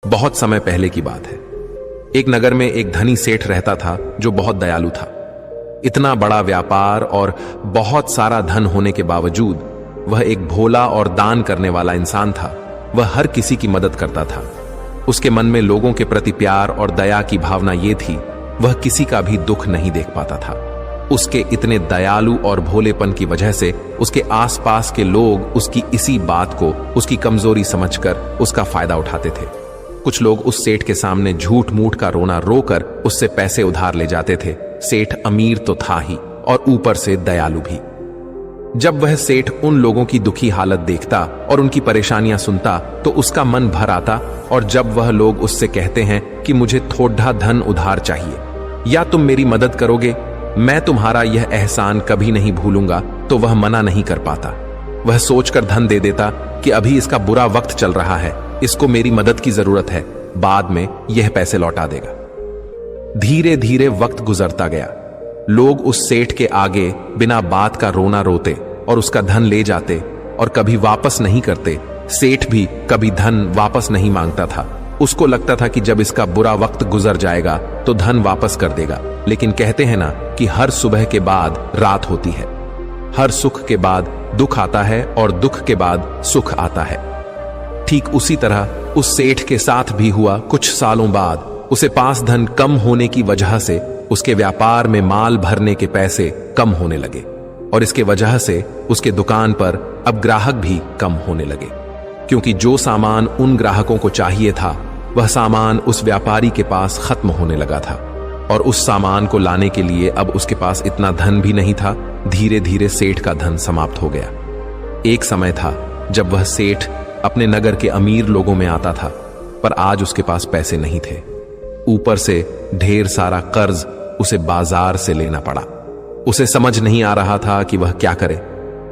बहुत समय पहले की बात है। एक नगर में एक धनी सेठ रहता था जो बहुत दयालु था। इतना बड़ा व्यापार और बहुत सारा धन होने के बावजूद वह एक भोला और दान करने वाला इंसान था। वह हर किसी की मदद करता था। उसके मन में लोगों के प्रति प्यार और दया की भावना ये थी, वह किसी का भी दुख नहीं देख पाता था। उसके इतने दयालु और भोलेपन की वजह से उसके आसपास के लोग उसकी इसी बात को उसकी कमजोरी समझकर उसका फायदा उठाते थे। कुछ लोग उस सेठ के सामने झूठ मूठ का रोना रोकर उससे पैसे उधार ले जाते थे। सेठ अमीर तो था ही और ऊपर से दयालु भी। जब वह सेठ उन लोगों की दुखी हालत देखता और उनकी परेशानियां सुनता तो उसका मन भर आता। और जब वह लोग उससे कहते हैं कि मुझे थोड़ा धन उधार चाहिए या तुम मेरी मदद करोगे, मैं तुम्हारा यह एहसान कभी नहीं भूलूंगा, तो वह मना नहीं कर पाता। वह सोचकर धन दे देता कि अभी इसका बुरा वक्त चल रहा है, इसको मेरी मदद की जरूरत है, बाद में यह पैसे लौटा देगा। धीरे धीरे वक्त गुजरता गया। लोग उस सेठ के आगे बिना बात का रोना रोते और उसका धन ले जाते और कभी वापस नहीं करते। सेठ भी कभी धन वापस नहीं मांगता था। उसको लगता था कि जब इसका बुरा वक्त गुजर जाएगा तो धन वापस कर देगा। लेकिन कहते हैं ना कि हर सुबह के बाद रात होती है, हर सुख के बाद दुख आता है और दुख के बाद सुख आता है। ठीक उसी तरह उस सेठ के साथ भी हुआ। कुछ सालों बाद उसे पास धन कम होने की वजह से उसके व्यापार में माल भरने के पैसे कम होने लगे और इसके वजह से उसके दुकान पर अब ग्राहक भी कम होने लगे, क्योंकि जो सामान उन ग्राहकों को चाहिए था वह सामान उस व्यापारी के पास खत्म होने लगा था और उस सामान को लाने के लिए अब उसके पास इतना धन भी नहीं था। धीरे धीरे सेठ का धन समाप्त हो गया। एक समय था जब वह सेठ अपने नगर के अमीर लोगों में आता था, पर आज उसके पास पैसे नहीं थे। ऊपर से ढेर सारा कर्ज उसे बाजार से लेना पड़ा। उसे समझ नहीं आ रहा था कि वह क्या करे।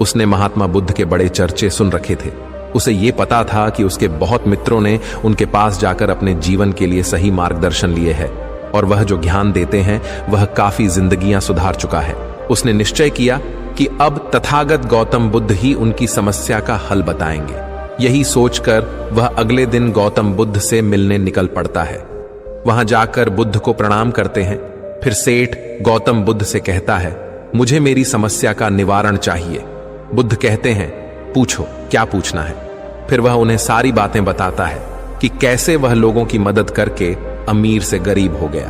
उसने महात्मा बुद्ध के बड़े चर्चे सुन रखे थे। उसे यह पता था कि उसके बहुत मित्रों ने उनके पास जाकर अपने जीवन के लिए सही मार्गदर्शन लिए है और वह जो ज्ञान देते हैं वह काफी जिंदगियां सुधार चुका है। उसने निश्चय किया कि अब तथागत गौतम बुद्ध ही उनकी समस्या का हल बताएंगे। यही सोचकर वह अगले दिन गौतम बुद्ध से मिलने निकल पड़ता है। वहां जाकर बुद्ध को प्रणाम करते हैं। फिर सेठ गौतम बुद्ध से कहता है, मुझे मेरी समस्या का निवारण चाहिए। बुद्ध कहते हैं, पूछो, क्या पूछना है। फिर वह उन्हें सारी बातें बताता है कि कैसे वह लोगों की मदद करके अमीर से गरीब हो गया,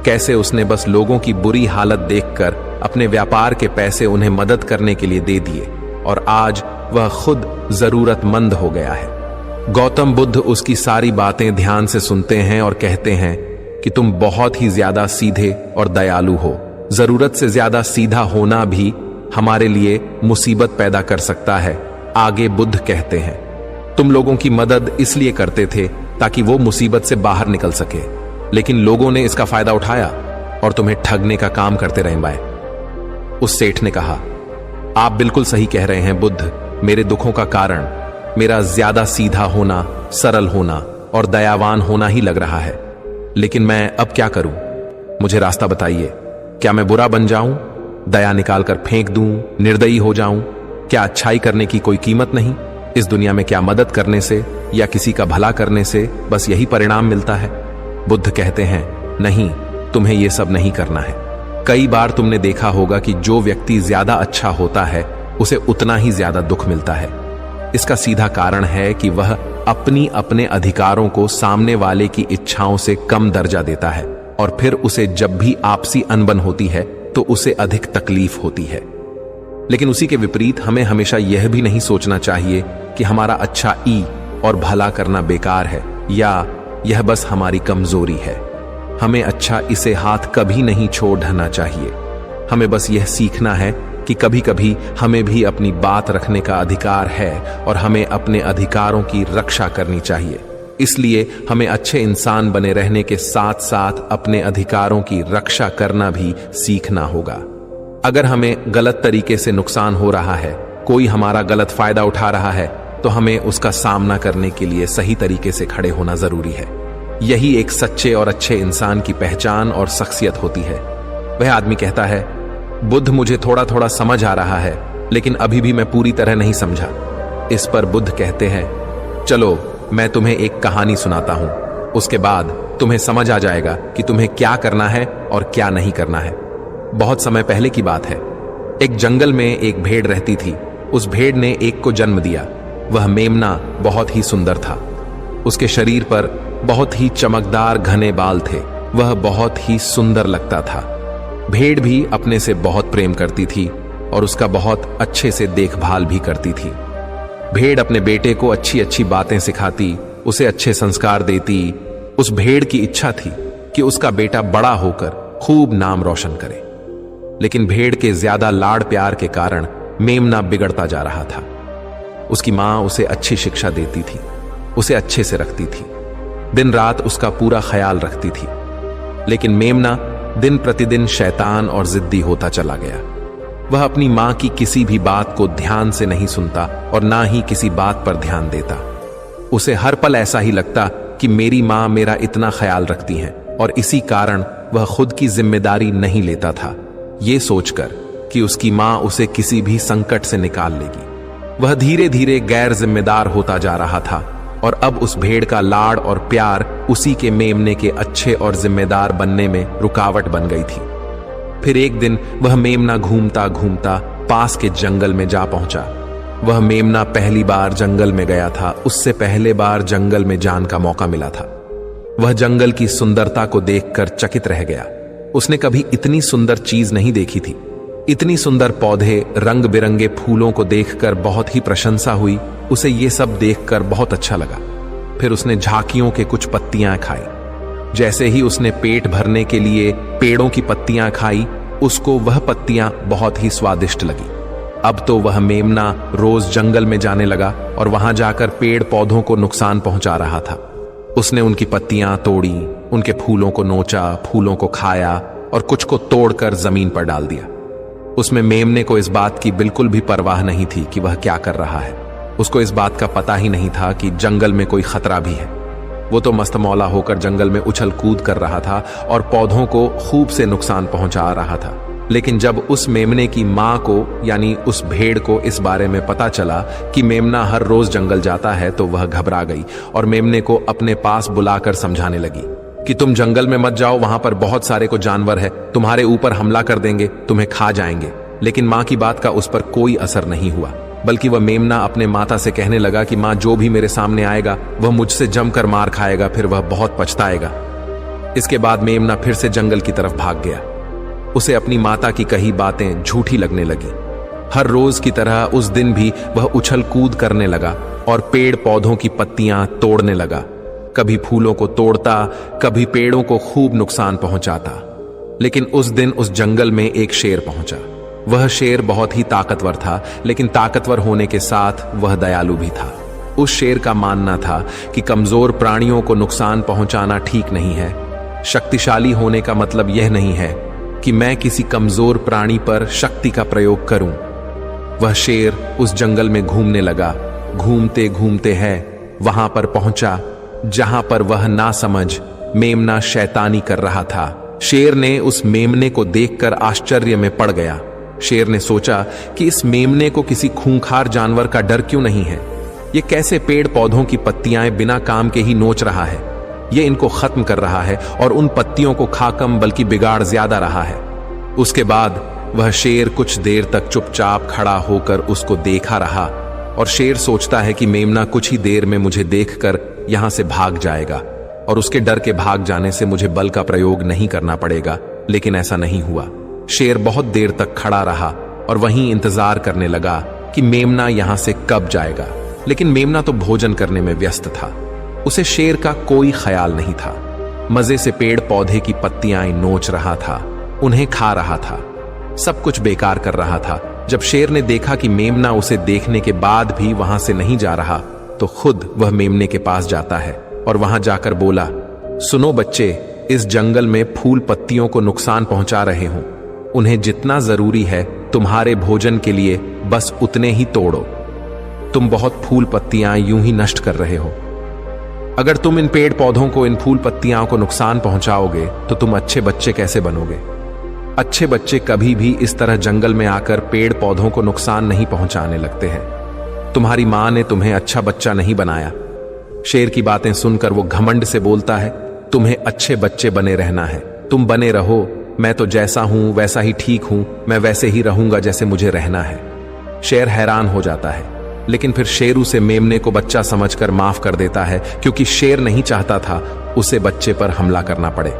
कैसे उसने बस लोगों की बुरी हालत देखकर अपने व्यापार के पैसे उन्हें मदद करने के लिए दे दिए और आज वह खुद जरूरतमंद हो गया है। गौतम बुद्ध उसकी सारी बातें ध्यान से सुनते हैं और कहते हैं कि तुम बहुत ही ज्यादा सीधे और दयालु हो। जरूरत से ज्यादा सीधा होना भी हमारे लिए मुसीबत पैदा कर सकता है। आगे बुद्ध कहते हैं, तुम लोगों की मदद इसलिए करते थे ताकि वो मुसीबत से बाहर निकल सके, लेकिन लोगों ने इसका फायदा उठाया और तुम्हें ठगने का काम करते रहे बाएं। उस सेठ ने कहा, आप बिल्कुल सही कह रहे हैं बुद्ध। मेरे दुखों का कारण मेरा ज्यादा सीधा होना, सरल होना और दयावान होना ही लग रहा है, लेकिन मैं अब क्या करूं? मुझे रास्ता बताइए। क्या मैं बुरा बन जाऊं, दया निकालकर फेंक दूं, निर्दयी हो जाऊं? क्या अच्छाई करने की कोई कीमत नहीं? इस दुनिया में क्या मदद करने से या किसी का भला करने से बस यही परिणाम मिलता है? बुद्ध कहते हैं, नहीं, तुम्हें यह सब नहीं करना है। कई बार तुमने देखा होगा कि जो व्यक्ति ज्यादा अच्छा होता है उसे उतना ही ज्यादा दुख मिलता है। इसका सीधा कारण है कि वह अपने अधिकारों को सामने वाले की इच्छाओं से कम दर्जा देता है और फिर उसे जब भी आपसी अनबन होती है तो उसे अधिक तकलीफ होती है। लेकिन उसी के विपरीत हमें हमेशा यह भी नहीं सोचना चाहिए कि हमारा अच्छा ई और भला करना बेकार है या यह बस हमारी कमजोरी है। हमें अच्छा इसे हाथ कभी नहीं छोड़ना चाहिए। हमें बस यह सीखना है कि कभी कभी हमें भी अपनी बात रखने का अधिकार है और हमें अपने अधिकारों की रक्षा करनी चाहिए। इसलिए हमें अच्छे इंसान बने रहने के साथ साथ अपने अधिकारों की रक्षा करना भी सीखना होगा। अगर हमें गलत तरीके से नुकसान हो रहा है, कोई हमारा गलत फायदा उठा रहा है, तो हमें उसका सामना करने के लिए सही तरीके से खड़े होना जरूरी है। यही एक सच्चे और अच्छे इंसान की पहचान और शख्सियत होती है। वह आदमी कहता है, बुद्ध मुझे थोड़ा थोड़ा समझ आ रहा है, लेकिन अभी भी मैं पूरी तरह नहीं समझा। इस पर बुद्ध कहते हैं, चलो मैं तुम्हें एक कहानी सुनाता हूं। उसके बाद तुम्हें समझ आ जाएगा कि तुम्हें क्या करना है और क्या नहीं करना है। बहुत समय पहले की बात है। एक जंगल में एक भेड़ रहती थी। उस भेड़ ने एक को जन्म दिया। वह मेमना बहुत ही सुंदर था। उसके शरीर पर बहुत ही चमकदार घने बाल थे। वह बहुत ही सुंदर लगता था। भेड़ भी अपने से बहुत प्रेम करती थी और उसका बहुत अच्छे से देखभाल भी करती थी। भेड़ अपने बेटे को अच्छी अच्छी बातें सिखाती, उसे अच्छे संस्कार देती। उस भेड़ की इच्छा थी कि उसका बेटा बड़ा होकर खूब नाम रोशन करे। लेकिन भेड़ के ज्यादा लाड़ प्यार के कारण मेमना बिगड़ता जा रहा था। उसकी मां उसे अच्छी शिक्षा देती थी, उसे अच्छे से रखती थी, दिन रात उसका पूरा ख्याल रखती थी। लेकिन मेमना दिन प्रतिदिन शैतान और जिद्दी होता चला गया। वह अपनी मां की किसी भी बात को ध्यान से नहीं सुनता और ना ही किसी बात पर ध्यान देता। उसे हर पल ऐसा ही लगता कि मेरी मां मेरा इतना ख्याल रखती हैं और इसी कारण वह खुद की जिम्मेदारी नहीं लेता था, ये सोचकर कि उसकी मां उसे किसी भी संकट से निकाल लेगी। वह धीरे धीरे गैर जिम्मेदार होता जा रहा था और अब उस भेड़ का लाड़ और प्यार उसी के मेमने के अच्छे और जिम्मेदार बनने में रुकावट बन गई थी। फिर एक दिन वह मेमना घूमता घूमता पास के जंगल में जा पहुंचा। वह मेमना पहली बार जंगल में गया था। उससे पहले बार जंगल में जाने का मौका मिला था। वह जंगल की सुंदरता को देखकर चकित रह गया। उसने कभी इतनी सुंदर चीज नहीं देखी थी। इतनी सुंदर पौधे, रंग बिरंगे फूलों को देखकर बहुत ही प्रशंसा हुई। उसे ये सब देखकर बहुत अच्छा लगा। फिर उसने झांकियों के कुछ पत्तियां खाई। जैसे ही उसने पेट भरने के लिए पेड़ों की पत्तियां खाई, उसको वह पत्तियां बहुत ही स्वादिष्ट लगी। अब तो वह मेमना रोज जंगल में जाने लगा और वहां जाकर पेड़ पौधों को नुकसान पहुंचा रहा था। उसने उनकी पत्तियां तोड़ी, उनके फूलों को नोचा, फूलों को खाया और कुछ को तोड़कर जमीन पर डाल दिया। उसमें मेमने को इस बात की बिल्कुल भी परवाह नहीं थी कि वह क्या कर रहा है। उसको इस बात का पता ही नहीं था कि जंगल में कोई खतरा भी है। वो तो मस्तमौला होकर जंगल में उछल कूद कर रहा था और पौधों को खूब से नुकसान पहुंचा रहा था। लेकिन जब उस मेमने की मां को यानी उस भेड़ को इस बारे में पता चला कि मेमना हर रोज जंगल जाता है, तो वह घबरा गई और मेमने को अपने पास बुलाकर समझाने लगी कि तुम जंगल में मत जाओ, वहां पर बहुत सारे को जानवर है, तुम्हारे ऊपर हमला कर देंगे, तुम्हें खा जाएंगे। लेकिन मां की बात का उस पर कोई असर नहीं हुआ, बल्कि वह मेमना अपने माता से कहने लगा कि मां, जो भी मेरे सामने आएगा वह मुझसे जमकर मार खाएगा, फिर वह बहुत पछताएगा। इसके बाद मेमना फिर से जंगल की तरफ भाग गया। उसे अपनी माता की कही बातें झूठी लगने लगी। हर रोज की तरह उस दिन भी वह उछल कूद करने लगा और पेड़ पौधों की पत्तियां तोड़ने लगा। कभी फूलों को तोड़ता, कभी पेड़ों को खूब नुकसान पहुंचाता। लेकिन उस दिन उस जंगल में एक शेर पहुंचा। वह शेर बहुत ही ताकतवर था, लेकिन ताकतवर होने के साथ वह दयालु भी था। उस शेर का मानना था कि कमजोर प्राणियों को नुकसान पहुंचाना ठीक नहीं है। शक्तिशाली होने का मतलब यह नहीं है कि मैं किसी कमजोर प्राणी पर शक्ति का प्रयोग करूं। वह शेर उस जंगल में घूमने लगा। घूमते घूमते है वहां पर पहुंचा जहां पर वह ना समझ मेमना शैतानी कर रहा था। शेर ने उस मेमने को देखकर आश्चर्य में पड़ गया। शेर ने सोचा कि इस मेमने को किसी खूंखार जानवर का डर क्यों नहीं है। ये कैसे पेड़ पौधों की पत्तियां बिना काम के ही नोच रहा है। ये इनको खत्म कर रहा है और उन पत्तियों को खा कम बल्कि बिगाड़ ज्यादा रहा है। उसके बाद वह शेर कुछ देर तक चुपचाप खड़ा होकर उसको देखा रहा और शेर सोचता है कि मेमना कुछ ही देर में मुझे देखकर यहां से भाग जाएगा और उसके डर के भाग जाने से मुझे बल का प्रयोग नहीं करना पड़ेगा। लेकिन ऐसा नहीं हुआ। शेर बहुत देर तक खड़ा रहा और वहीं इंतजार करने लगा कि मेमना यहां से कब जाएगा। लेकिन मेमना तो भोजन करने में व्यस्त था। उसे शेर का कोई ख्याल नहीं था। मजे से पेड़ पौधे की पत्तियां नोच रहा था, उन्हें खा रहा था, सब कुछ बेकार कर रहा था। जब शेर ने देखा कि मेमना उसे देखने के बाद भी वहां से नहीं जा रहा, तो खुद वह मेमने के पास जाता है और वहां जाकर बोला, सुनो बच्चे, इस जंगल में फूल पत्तियों को नुकसान पहुंचा रहे हो। उन्हें जितना जरूरी है तुम्हारे भोजन के लिए बस उतने ही तोड़ो। तुम बहुत फूल पत्तियां यूं ही नष्ट कर रहे हो। अगर तुम इन पेड़ पौधों को, इन फूल पत्तियां को नुकसान पहुंचाओगे तो तुम अच्छे बच्चे कैसे बनोगे। अच्छे बच्चे कभी भी इस तरह जंगल में आकर पेड़ पौधों को नुकसान नहीं पहुंचाने लगते हैं। तुम्हारी मां ने तुम्हें अच्छा बच्चा नहीं बनाया। शेर की बातें सुनकर वो घमंड से बोलता है, तुम्हें अच्छे बच्चे बने रहना है, तुम बने रहो, मैं तो जैसा हूं वैसा ही ठीक हूं, मैं वैसे ही रहूंगा जैसे मुझे रहना है। शेर हैरान हो जाता है, लेकिन फिर शेर उसे मेमने को बच्चा समझकर माफ कर देता है, क्योंकि शेर नहीं चाहता था उसे बच्चे पर हमला करना पड़े।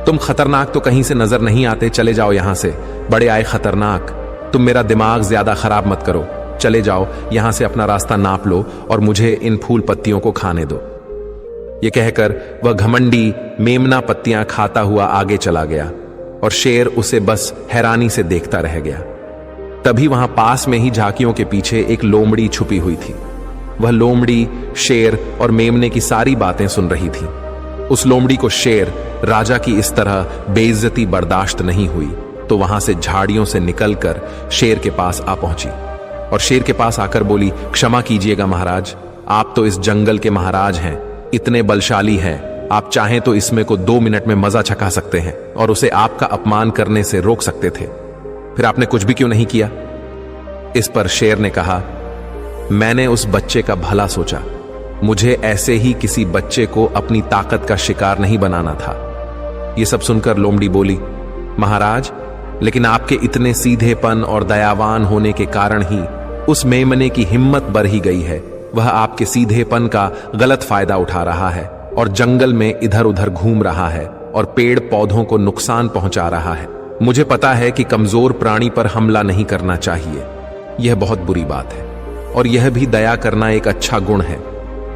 तुम खतरनाक तो कहीं से नजर नहीं आते, चले जाओ यहां से, बड़े आए खतरनाक, तुम मेरा दिमाग ज्यादा खराब मत करो, चले जाओ यहां से, अपना रास्ता नाप लो और मुझे इन फूल पत्तियों को खाने दो। ये कहकर वह घमंडी मेमना पत्तियां खाता हुआ आगे चला गया और शेर उसे बस हैरानी से देखता रह गया। तभी वहां पास में ही झांकियों के पीछे एक लोमड़ी छुपी हुई थी। वह लोमड़ी शेर और मेमने की सारी बातें सुन रही थी। उस लोमड़ी को शेर राजा की इस तरह बेइज्जती बर्दाश्त नहीं हुई, तो वहां से झाड़ियों से निकलकर शेर के पास आ पहुंची और शेर के पास आकर बोली, क्षमा कीजिएगा महाराज, आप तो इस जंगल के महाराज हैं, इतने बलशाली हैं, आप चाहें तो इसमें को 2 मिनट में मजा चखा सकते हैं और उसे आपका अपमान करने से रोक सकते थे, फिर आपने कुछ भी क्यों नहीं किया? इस पर शेर ने कहा, मैंने उस बच्चे का भला सोचा, मुझे ऐसे ही किसी बच्चे को अपनी ताकत का शिकार नहीं बनाना था। यह सब सुनकर लोमड़ी बोली, महाराज, लेकिन आपके इतने सीधेपन और दयावान होने के कारण ही उस मेमने की हिम्मत बढ़ ही गई है। वह आपके सीधेपन का गलत फायदा उठा रहा है और जंगल में इधर उधर घूम रहा है और पेड़ पौधों को नुकसान पहुंचा रहा है। मुझे पता है कि कमजोर प्राणी पर हमला नहीं करना चाहिए, यह बहुत बुरी बात है, और यह भी दया करना एक अच्छा गुण है,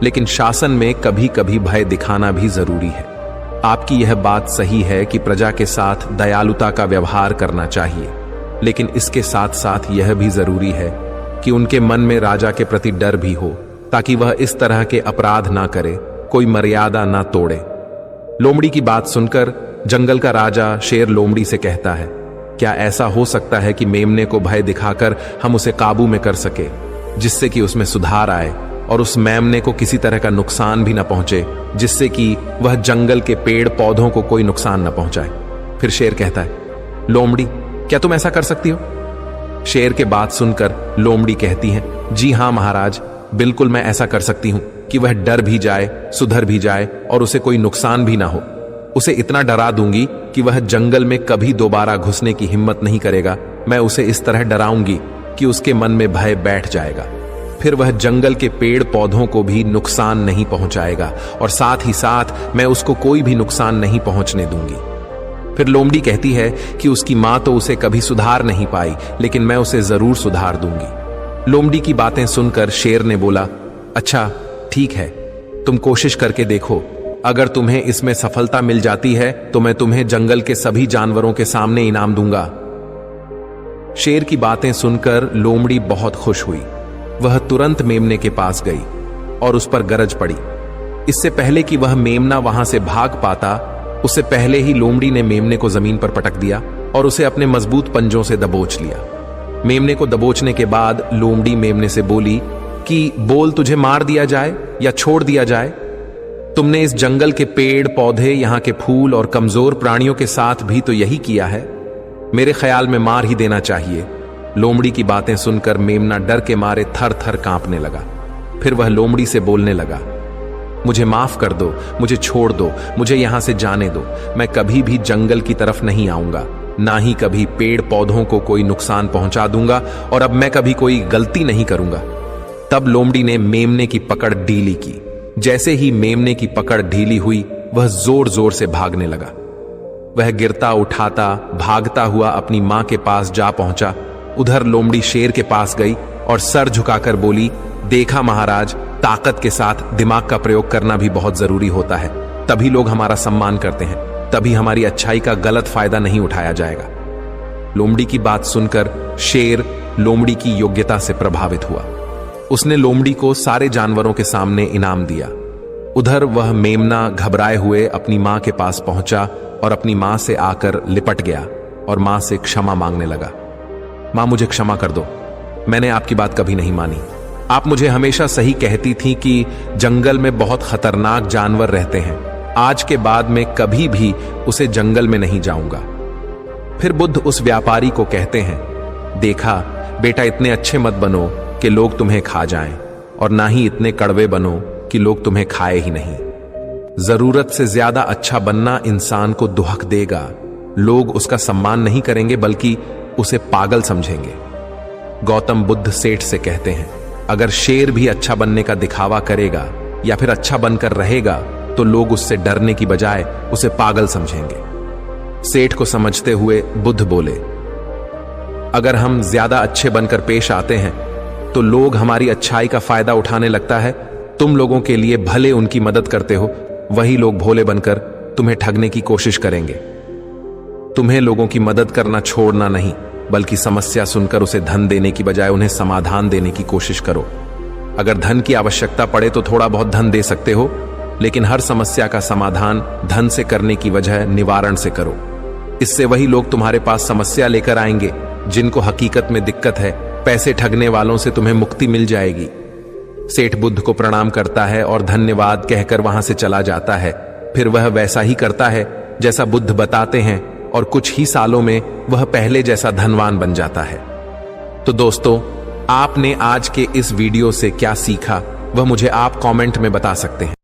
लेकिन शासन में कभी कभी भय दिखाना भी जरूरी है। आपकी यह बात सही है कि प्रजा के साथ दयालुता का व्यवहार करना चाहिए, लेकिन इसके साथ साथ यह भी जरूरी है कि उनके मन में राजा के प्रति डर भी हो, ताकि वह इस तरह के अपराध ना करे, कोई मर्यादा ना तोड़े। लोमड़ी की बात सुनकर जंगल का राजा शेर लोमड़ी से कहता है, क्या ऐसा हो सकता है कि मेमने को भय दिखाकर हम उसे काबू में कर सके, जिससे कि उसमें सुधार आए और उस मेमने को किसी तरह का नुकसान भी ना पहुंचे, जिससे कि वह जंगल के पेड़ पौधों को कोई नुकसान ना पहुंचाए? फिर शेर कहता है, लोमड़ी, क्या तुम ऐसा कर सकती हो? शेर के बात सुनकर लोमड़ी कहती है, जी हां महाराज, बिल्कुल मैं ऐसा कर सकती हूं कि वह डर भी जाए, सुधर भी जाए और उसे कोई नुकसान भी ना हो। उसे इतना डरा दूंगी कि वह जंगल में कभी दोबारा घुसने की हिम्मत नहीं करेगा। मैं उसे इस तरह डराऊंगी कि उसके मन में भय बैठ जाएगा, फिर वह जंगल के पेड़ पौधों को भी नुकसान नहीं पहुंचाएगा और साथ ही साथ मैं उसको कोई भी नुकसान नहीं पहुंचने दूंगी। फिर लोमड़ी कहती है कि उसकी मां तो उसे कभी सुधार नहीं पाई, लेकिन मैं उसे जरूर सुधार दूंगी। लोमड़ी की बातें सुनकर शेर ने बोला, अच्छा ठीक है, तुम कोशिश करके देखो, अगर तुम्हें इसमें सफलता मिल जाती है तो मैं तुम्हें जंगल के सभी जानवरों के सामने इनाम दूंगा। शेर की बातें सुनकर लोमड़ी बहुत खुश हुई। वह तुरंत मेमने के पास गई और उस पर गरज पड़ी। इससे पहले कि वह मेमना वहां से भाग पाता, उससे पहले ही लोमड़ी ने मेमने को जमीन पर पटक दिया और उसे अपने मजबूत पंजों से दबोच लिया। मेमने को दबोचने के बाद लोमड़ी मेमने से बोली कि बोल, तुझे मार दिया जाए या छोड़ दिया जाए? तुमने इस जंगल के पेड़ पौधे, यहाँ के फूल और कमजोर प्राणियों के साथ भी तो यही किया है। मेरे ख्याल में मार ही देना चाहिए। लोमड़ी की बातें सुनकर मेमना डर के मारे थर थर कांपने लगा। फिर वह लोमड़ी से बोलने लगा, मुझे माफ कर दो, मुझे छोड़ दो, मुझे यहां से जाने दो। मैं कभी भी जंगल की तरफ नहीं आऊंगा, ना ही कभी पेड़ पौधों को कोई नुकसान पहुंचा दूंगा, और अब मैं कभी कोई गलती नहीं करूंगा। तब लोमड़ी ने मेमने की पकड़ ढीली की। जैसे ही मेमने की पकड़ ढीली हुई, वह जोर जोर से भागने लगा। वह गिरता उठाता भागता हुआ अपनी मां के पास जा पहुंचा। उधर लोमड़ी शेर के पास गई और सर झुकाकर बोली, देखा महाराज, ताकत के साथ दिमाग का प्रयोग करना भी बहुत जरूरी होता है, तभी लोग हमारा सम्मान करते हैं, तभी हमारी अच्छाई का गलत फायदा नहीं उठाया जाएगा। लोमड़ी की बात सुनकर शेर लोमड़ी की योग्यता से प्रभावित हुआ। उसने लोमड़ी को सारे जानवरों के सामने इनाम दिया। उधर वह मेमना घबराए हुए अपनी मां के पास पहुंचा और अपनी मां से आकर लिपट गया और मां से क्षमा मांगने लगा। मां, मुझे क्षमा कर दो, मैंने आपकी बात कभी नहीं मानी। आप मुझे हमेशा सही कहती थी कि जंगल में बहुत खतरनाक जानवर रहते हैं। आज के बाद मैं कभी भी उसे जंगल में नहीं जाऊंगा। फिर बुद्ध उस व्यापारी को कहते हैं, देखा बेटा, इतने अच्छे मत बनो कि लोग तुम्हें खा जाएं, और ना ही इतने कड़वे बनो कि लोग तुम्हें खाए ही नहीं। जरूरत से ज्यादा अच्छा बनना इंसान को दुहक देगा। लोग उसका सम्मान नहीं करेंगे बल्कि उसे पागल समझेंगे। गौतम बुद्ध सेठ से कहते हैं, अगर शेर भी अच्छा बनने का दिखावा करेगा या फिर अच्छा बनकर रहेगा तो लोग उससे डरने की बजाय उसे पागल समझेंगे। सेठ को समझते हुए बुद्ध बोले, अगर हम ज्यादा अच्छे बनकर पेश आते हैं तो लोग हमारी अच्छाई का फायदा उठाने लगता है। तुम लोगों के लिए भले उनकी मदद करते हो, वही लोग भोले बनकर तुम्हें ठगने की कोशिश करेंगे। तुम्हें लोगों की मदद करना छोड़ना नहीं, बल्कि समस्या सुनकर उसे धन देने की बजाय उन्हें समाधान देने की कोशिश करो। अगर धन की आवश्यकता पड़े तो थोड़ा बहुत धन दे सकते हो, लेकिन हर समस्या का समाधान धन से करने की वजह निवारण से करो। इससे वही लोग तुम्हारे पास समस्या लेकर आएंगे जिनको हकीकत में दिक्कत है। पैसे ठगने वालों से तुम्हें मुक्ति मिल जाएगी। सेठ बुद्ध को प्रणाम करता है और धन्यवाद कहकर वहां से चला जाता है। फिर वह वैसा ही करता है जैसा बुद्ध बताते हैं और कुछ ही सालों में वह पहले जैसा धनवान बन जाता है। तो दोस्तों, आपने आज के इस वीडियो से क्या सीखा वह मुझे आप कमेंट में बता सकते हैं।